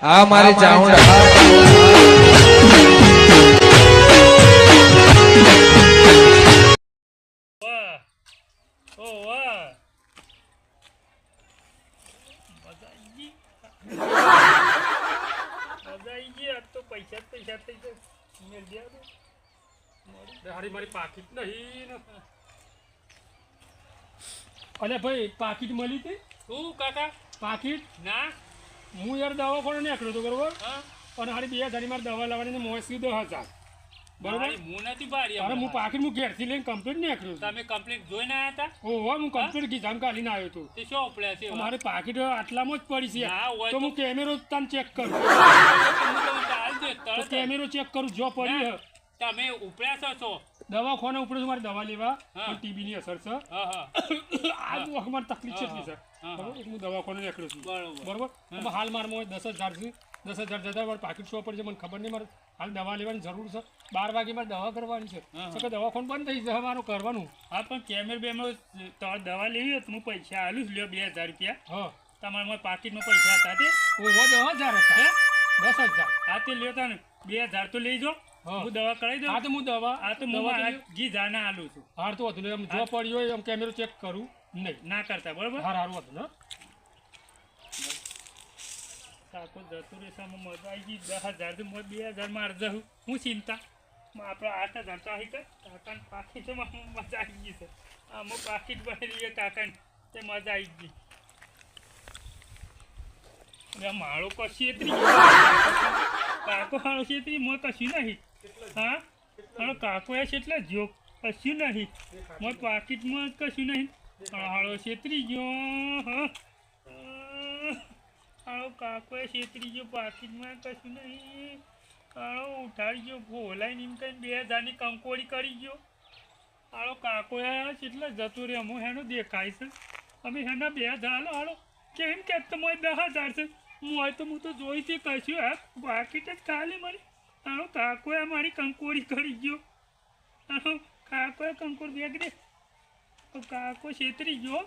આ મારી ચાઉંડ વાહ ઓ વાહ મજા આવી ગઈ આજ તો પૈસા થઈ જાય મેળ ગયા હારી મારી પાકીટ નહીં અલે ભાઈ પાકીટ મળી હતી શું કાકા પાકીટ ના હું યાર દવાખાને નીકળ્યો હતો બરોબર અને હારી 2000 મારે દવા લાવવાની મોસી 10,000 બરોબર હું નથી બારી અરે હું પાકીટ હું ઘેરથી લઈને કમ્પ્લીટ નીકળ્યો તમે કમ્પ્લીટ જોઈને આવ્યા હતા ઓહો હું કમ્પ્લીટ ગીધામ કાઢીને આવ્યો હતો તે શું ઉપડ્યા છે મારે પાકીટ આટલામાં જ પડી છે તો હું કેમેરો તને ચેક કરું કેમેરો ચેક કરું જો પડી તમે ઉપડ્યા છો દવાખાને ઉપડે મારે દવા લેવા ટીબી ની અસર છે આ તો અમારી તકલીફ છે સર બરોબર હું દવાખાને નીકળ્યો છું બરોબર હાલ મારમાં 10,000 છે 10,000 જતા મારે પાકીટ શો પર છે મને ખબર નહીં મારે હાલ દવા લેવાની જરૂર છે 12 વાગે મારે દવા કરવાની છે તો દવાખાનું બંધ થઈ જશે મારું કરવાનું હા પણ કેમેર બેમેરો તમારે દવા લેવી હોય તો હું પૈસા આલું જ લ્યો 2,000 રૂપિયા હા તમારે મારા પાકીટમાં પૈસા હતા તે ઓહો 10,000 હતા 10,000 હા તે લ્યો તા ને 2,000 તો લઈ જાઓ હું દવા કરાવી દઉં હા તો હું દવા આ તો હું ઘી જાના આલું છું હાર તો હતું એમ જો પડ્યો હોય એમ કેમેરો ચેક કરું નહીં ના કરતા બરોબર હાર હારું હતું ને સાકો જતું રેસામાં મજા આવી ગઈ 10,000 થી 2,000 માર દઉં હું ચિંતા આપણે 8,000 તો આવી કર કાકાને પાકીટમાં મજા આવી ગઈ છે આમાં પાકીટ ભરી કાકાને તે મજા આવી ગઈ માળો કશી કાકો હાળો છેતરી મોં કશું નહીં હા હાલો કાકો એ એટલે જો કશું નહીં મોં પાકીટમાં કશું નહીં હાળો છેતરી ગયો હા હાળો કાકો એ છેતરી ગયો પાકીટમાં કશું નહીં હાળો ઉઠાડી ગયો ભોલાઈને એમ કહીને 2,000ની કંકોડી કરી ગયો હાળો કાકો એ એટલે જતો રહે અમો હેનો દેખાય છે અમે હેના 2,000 હાલો હાલો કેમ કે તો મોય 10,000 છે હું તો જોઈ છે કશું હા પાકીટ જ ખાલી મારી હાલો કાકોએ મારી કંકોડી કરી ગયો હાલો કાકોએ કંકોડ બેગ દે કાકો છેતરી ગયો